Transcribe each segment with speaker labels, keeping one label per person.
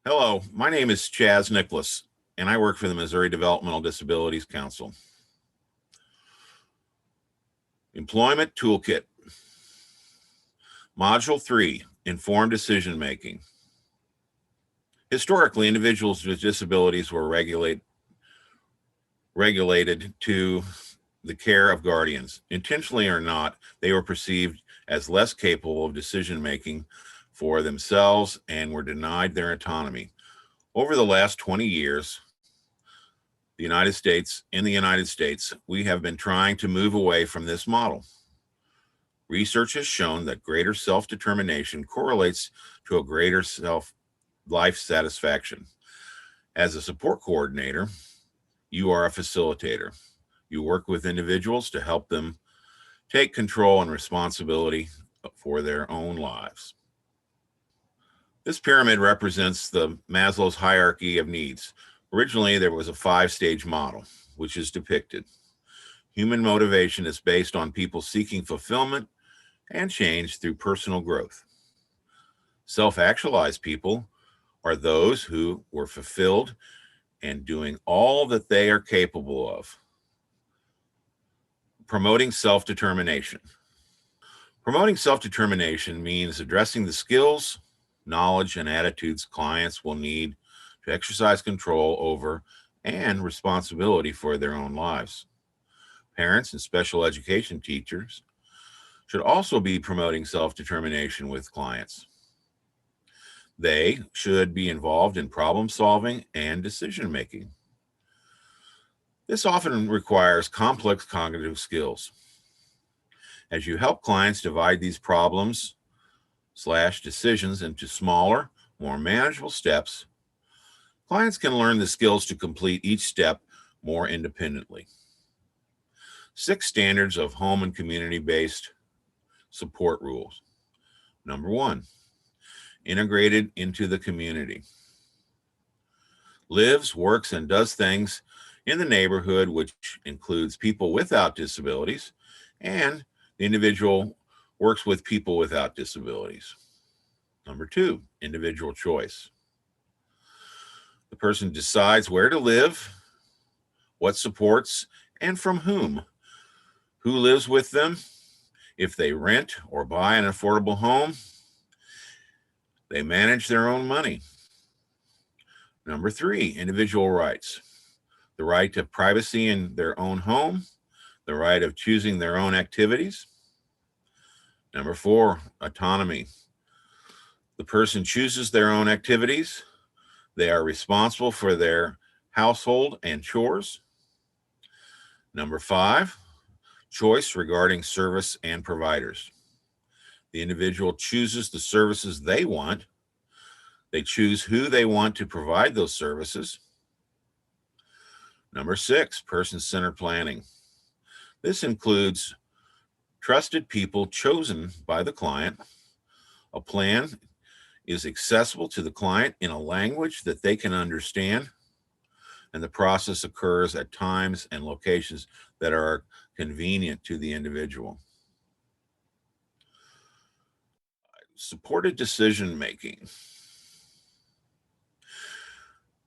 Speaker 1: Hello, my name is Chaz Nicholas, and I work for the Missouri Developmental Disabilities Council. Employment Toolkit. Module 3, Informed Decision Making. Historically, individuals with disabilities were regulated to the care of guardians. Intentionally or not, they were perceived as less capable of decision making for themselves and were denied their autonomy. Over the last 20 years, in the United States, we have been trying to move away from this model. Research has shown that greater self-determination correlates to a greater life satisfaction. As a support coordinator, you are a facilitator. You work with individuals to help them take control and responsibility for their own lives. This pyramid represents the Maslow's hierarchy of needs. Originally, there was a 5-stage model, which is depicted. Human motivation is based on people seeking fulfillment and change through personal growth. Self-actualized people are those who were fulfilled and doing all that they are capable of. Promoting self-determination. Promoting self-determination means addressing the skills, knowledge, and attitudes clients will need to exercise control over and responsibility for their own lives. Parents and special education teachers should also be promoting self-determination with clients. They should be involved in problem solving and decision making. This often requires complex cognitive skills. As you help clients divide these problems/decisions into smaller, more manageable steps, clients can learn the skills to complete each step more independently. 6 standards of home and community-based support rules. Number 1, integrated into the community. Lives, works, and does things in the neighborhood, which includes people without disabilities, and the individual works with people without disabilities. Number 2, individual choice. The person decides where to live, what supports, and from whom. Who lives with them? If they rent or buy an affordable home, they manage their own money. Number 3, individual rights. The right to privacy in their own home, the right of choosing their own activities. Number 4, autonomy. The person chooses their own activities. They are responsible for their household and chores. Number 5, choice regarding service and providers. The individual chooses the services they want. They choose who they want to provide those services. Number 6, person-centered planning. This includes trusted people chosen by the client. A plan is accessible to the client in a language that they can understand, and the process occurs at times and locations that are convenient to the individual. Supported decision making.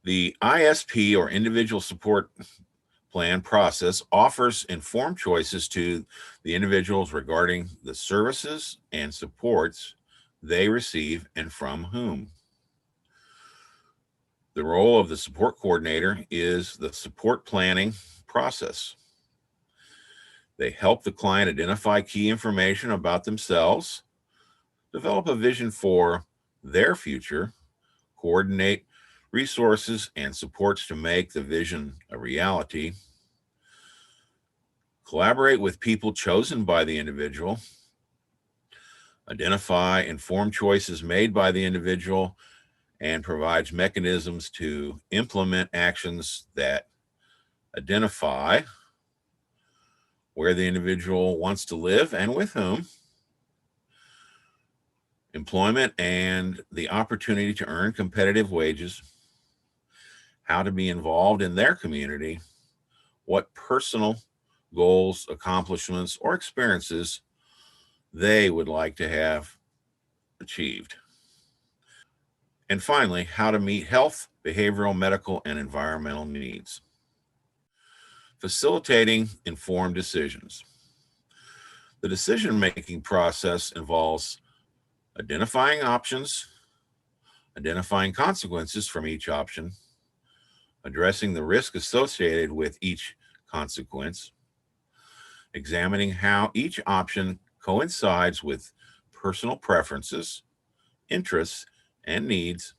Speaker 1: The ISP, or individual support plan process, offers informed choices to the individuals regarding the services and supports they receive and from whom. The role of the support coordinator is the support planning process. They help the client identify key information about themselves, develop a vision for their future, coordinate resources and supports to make the vision a reality, collaborate with people chosen by the individual, identify informed choices made by the individual, and provides mechanisms to implement actions that identify where the individual wants to live and with whom, employment and the opportunity to earn competitive wages, how to be involved in their community, what personal goals, accomplishments, or experiences they would like to have achieved. And finally, how to meet health, behavioral, medical, and environmental needs. Facilitating informed decisions. The decision-making process involves identifying options, identifying consequences from each option, addressing the risk associated with each consequence, examining how each option coincides with personal preferences, interests, and needs,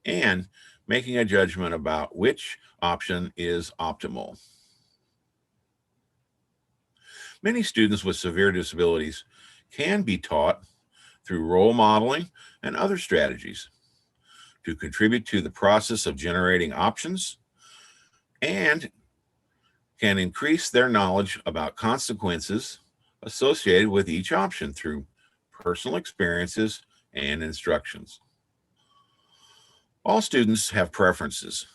Speaker 1: and making a judgment about which option is optimal. Many students with severe disabilities can be taught through role modeling and other strategies to contribute to the process of generating options and can increase their knowledge about consequences associated with each option through personal experiences and instructions. All students have preferences,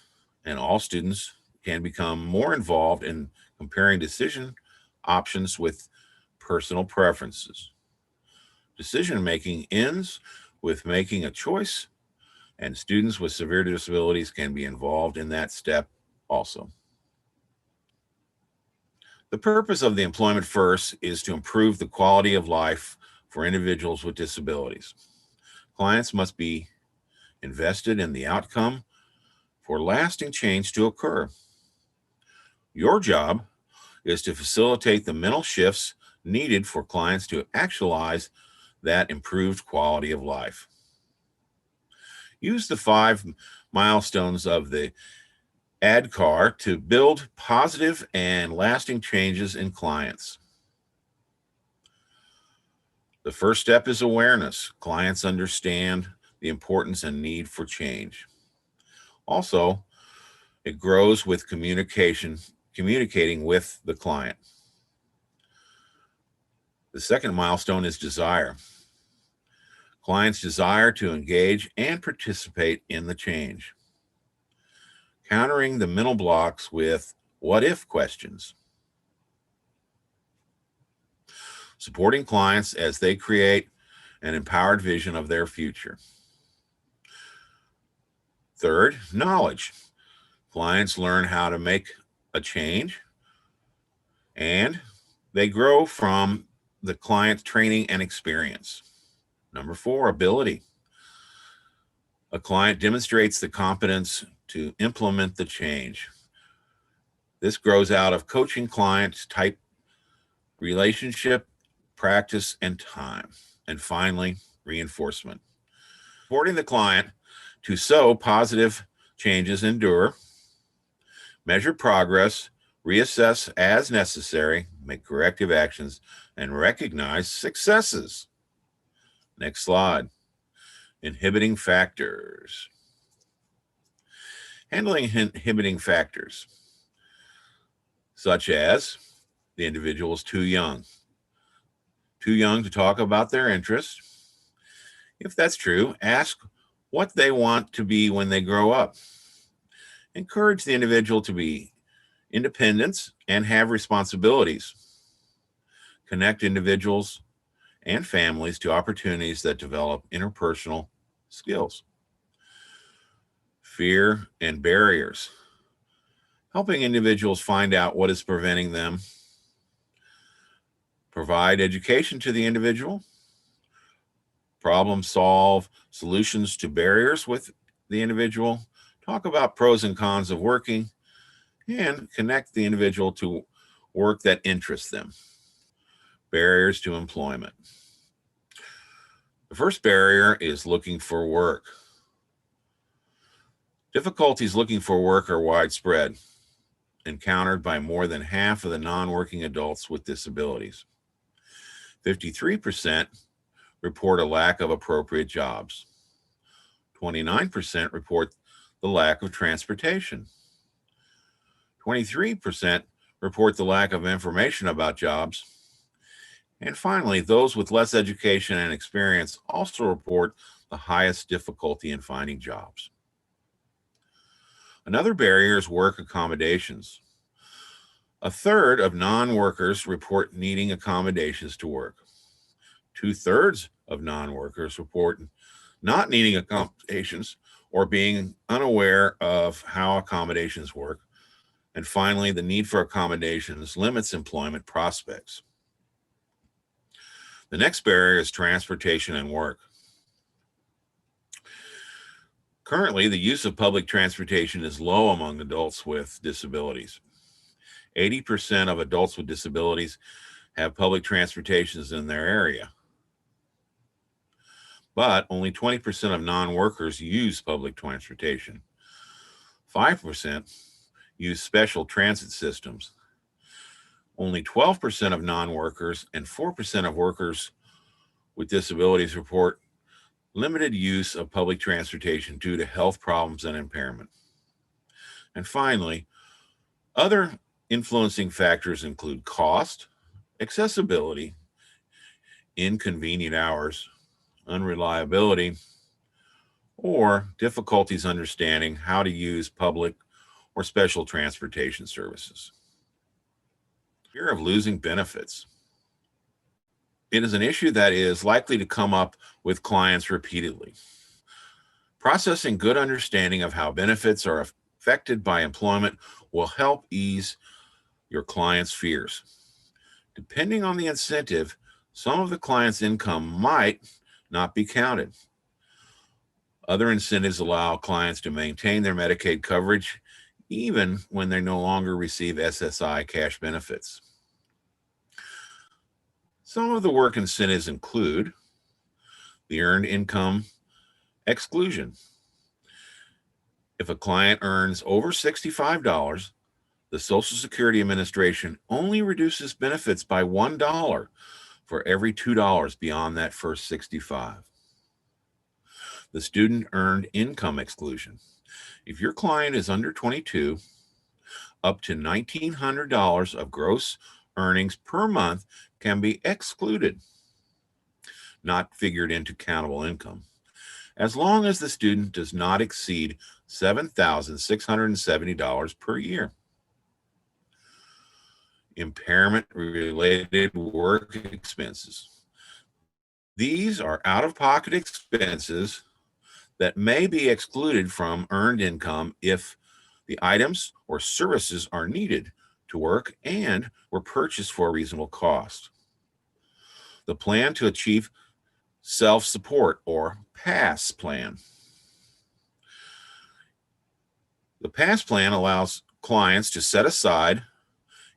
Speaker 1: and all students can become more involved in comparing decision options with personal preferences. Decision making ends with making a choice, and students with severe disabilities can be involved in that step also. The purpose of the Employment First is to improve the quality of life for individuals with disabilities. Clients must be invested in the outcome for lasting change to occur. Your job is to facilitate the mental shifts needed for clients to actualize that improved quality of life. Use the 5 milestones of the ADKAR to build positive and lasting changes in clients. The first step is awareness. Clients understand the importance and need for change. Also, it grows with communicating with the client. The second milestone is desire. Clients desire to engage and participate in the change. Countering the mental blocks with what if questions. Supporting clients as they create an empowered vision of their future. Third, knowledge. Clients learn how to make a change and they grow from the client's training and experience. Number 4, ability. A client demonstrates the competence to implement the change. This grows out of coaching clients, type, relationship, practice, and time. And finally, reinforcement. Supporting the client to sow positive changes endure, measure progress, reassess as necessary, make corrective actions, and recognize successes. Next slide. Inhibiting factors. Handling inhibiting factors, such as the individual is too young to talk about their interests. If that's true, ask what they want to be when they grow up. Encourage the individual to be independent and have responsibilities. Connect individuals and families to opportunities that develop interpersonal skills. Fear and barriers. Helping individuals find out what is preventing them. Provide education to the individual. Problem solve solutions to barriers with the individual. Talk about pros and cons of working and connect the individual to work that interests them. Barriers to employment. The first barrier is looking for work. Difficulties looking for work are widespread, encountered by more than half of the non-working adults with disabilities. 53% report a lack of appropriate jobs. 29% report the lack of transportation. 23% report the lack of information about jobs. And finally, those with less education and experience also report the highest difficulty in finding jobs. Another barrier is work accommodations. A third of non-workers report needing accommodations to work. 2/3 of non-workers report not needing accommodations or being unaware of how accommodations work. And finally, the need for accommodations limits employment prospects. The next barrier is transportation and work. Currently, the use of public transportation is low among adults with disabilities. 80% of adults with disabilities have public transportations in their area. But only 20% of non-workers use public transportation. 5% use special transit systems. Only 12% of non-workers and 4% of workers with disabilities report limited use of public transportation due to health problems and impairment. And finally, other influencing factors include cost, accessibility, inconvenient hours, unreliability, or difficulties understanding how to use public or special transportation services. Fear of losing benefits. It is an issue that is likely to come up with clients repeatedly. Processing good understanding of how benefits are affected by employment will help ease your client's fears. Depending on the incentive, some of the client's income might not be counted. Other incentives allow clients to maintain their Medicaid coverage even when they no longer receive SSI cash benefits. Some of the work incentives include the earned income exclusion. If a client earns over $65, the Social Security Administration only reduces benefits by $1 for every $2 beyond that first 65. The student earned income exclusion. If your client is under 22, up to $1,900 of gross earnings per month can be excluded, not figured into countable income, as long as the student does not exceed $7,670 per year. Impairment-related work expenses. These are out-of-pocket expenses that may be excluded from earned income if the items or services are needed to work and were purchased for a reasonable cost. The plan to achieve self-support, or PASS plan. The PASS plan allows clients to set aside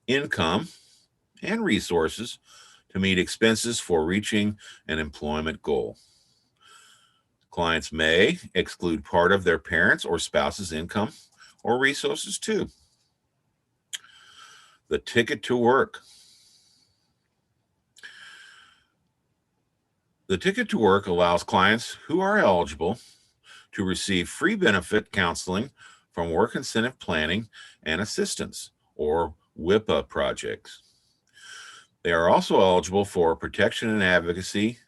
Speaker 1: income and resources to meet expenses for reaching an employment goal. Clients may exclude part of their parents' or spouse's income or resources too. The ticket to work. The ticket to work allows clients who are eligible to receive free benefit counseling from Work Incentive Planning and Assistance, or WIPA projects. They are also eligible for Protection and Advocacy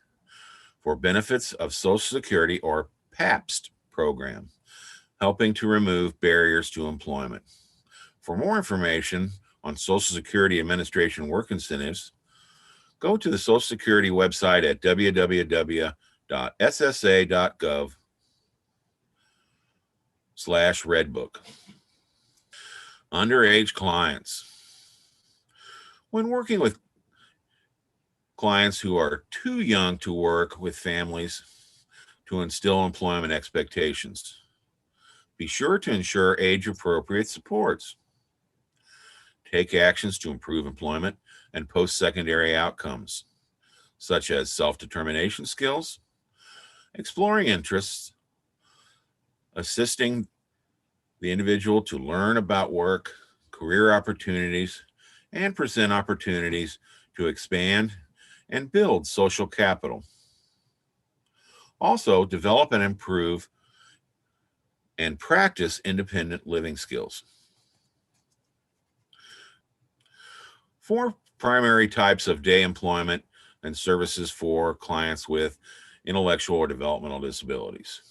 Speaker 1: for Benefits of Social Security, or PAPST program, helping to remove barriers to employment. For more information on Social Security Administration work incentives, go to the Social Security website at www.ssa.gov/redbook. Underage clients. When working with clients who are too young to work with families to instill employment expectations, be sure to ensure age-appropriate supports. Take actions to improve employment and post-secondary outcomes, such as self-determination skills, exploring interests, assisting the individual to learn about work, career opportunities, and present opportunities to expand and build social capital. Also, develop and improve and practice independent living skills. 4 primary types of day employment and services for clients with intellectual or developmental disabilities.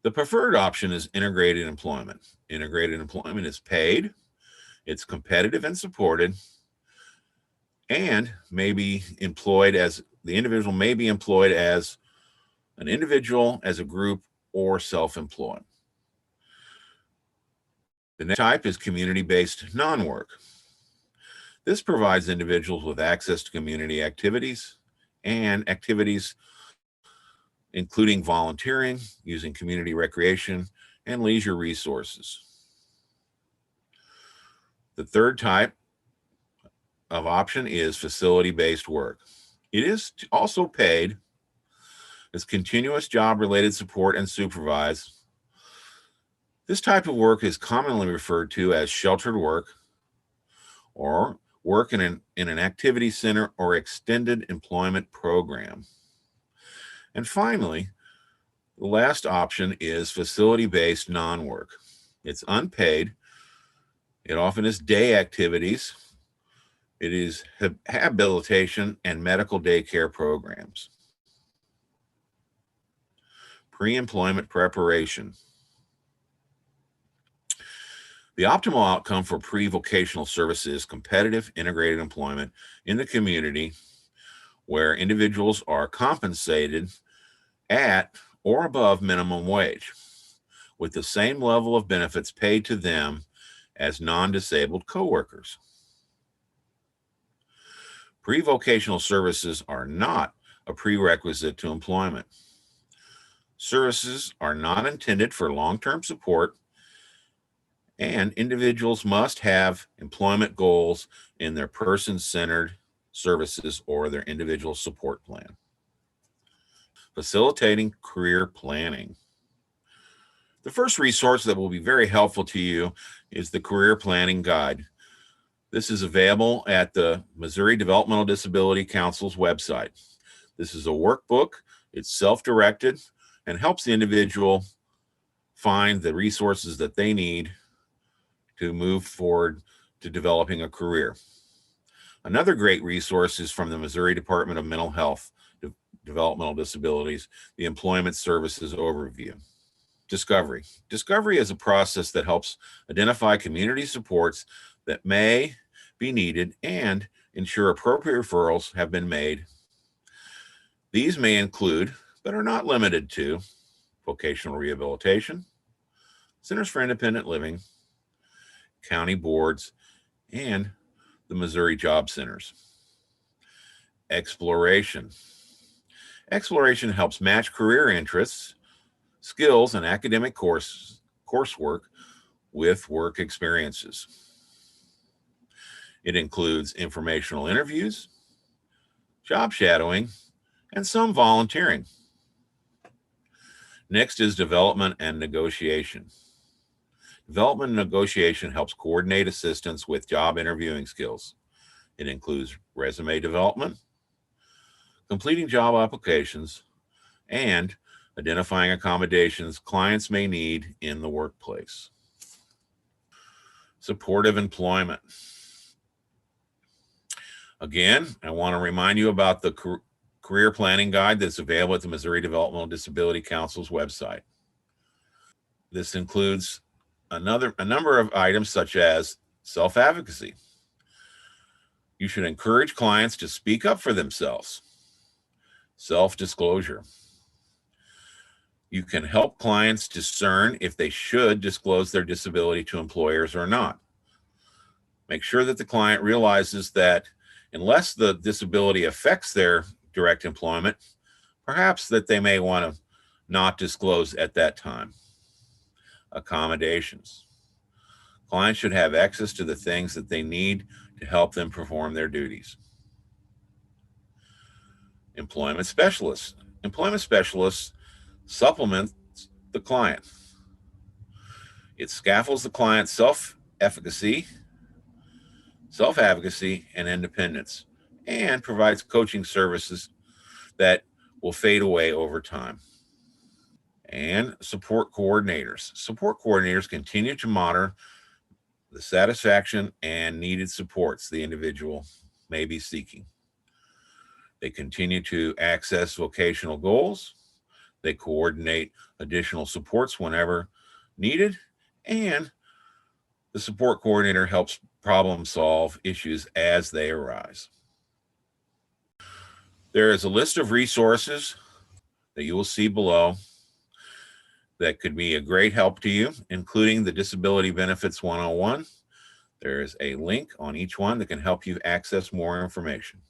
Speaker 1: The preferred option is integrated employment. Integrated employment is paid, it's competitive and supported, and may be employed as the individual may be employed as an individual, as a group, or self-employed. The next type is community-based non-work. This provides individuals with access to community activities and activities including volunteering, using community recreation, and leisure resources. The third type of option is facility-based work. It is also paid as continuous job-related support and supervised. This type of work is commonly referred to as sheltered work or work in an activity center or extended employment program. And finally, the last option is facility-based non-work. It's unpaid. It often is day activities. It is habilitation and medical daycare programs. Pre-employment preparation. The optimal outcome for pre-vocational services is competitive integrated employment in the community where individuals are compensated at or above minimum wage with the same level of benefits paid to them as non-disabled coworkers. Pre-vocational services are not a prerequisite to employment. Services are not intended for long-term support, and individuals must have employment goals in their person-centered services or their individual support plan. Facilitating career planning. The first resource that will be very helpful to you is the Career Planning Guide. This is available at the Missouri Developmental Disability Council's website. This is a workbook. It's self-directed and helps the individual find the resources that they need to move forward to developing a career. Another great resource is from the Missouri Department of Mental Health, Developmental Disabilities, the Employment Services Overview. Discovery. Discovery is a process that helps identify community supports that may be needed and ensure appropriate referrals have been made. These may include, but are not limited to, vocational rehabilitation, Centers for Independent Living, county boards, and the Missouri Job Centers. Exploration. Exploration helps match career interests, skills, and academic coursework with work experiences. It includes informational interviews, job shadowing, and some volunteering. Next is development and negotiation. Development and negotiation helps coordinate assistance with job interviewing skills. It includes resume development, completing job applications, and identifying accommodations clients may need in the workplace. Supportive employment. Again, I want to remind you about the Career Planning Guide that's available at the Missouri Developmental Disability Council's website. This includes a number of items such as self-advocacy. You should encourage clients to speak up for themselves. Self-disclosure. You can help clients discern if they should disclose their disability to employers or not. Make sure that the client realizes that unless the disability affects their direct employment, perhaps that they may want to not disclose at that time. Accommodations. Clients should have access to the things that they need to help them perform their duties. Employment specialists. Employment specialists supplement the client. It scaffolds the client's self-advocacy, and independence, and provides coaching services that will fade away over time. And support coordinators. Support coordinators continue to monitor the satisfaction and needed supports the individual may be seeking. They continue to access vocational goals. They coordinate additional supports whenever needed, and the support coordinator helps problem solve issues as they arise. There is a list of resources that you will see below. that could be a great help to you, including the Disability Benefits 101. There is a link on each one that can help you access more information.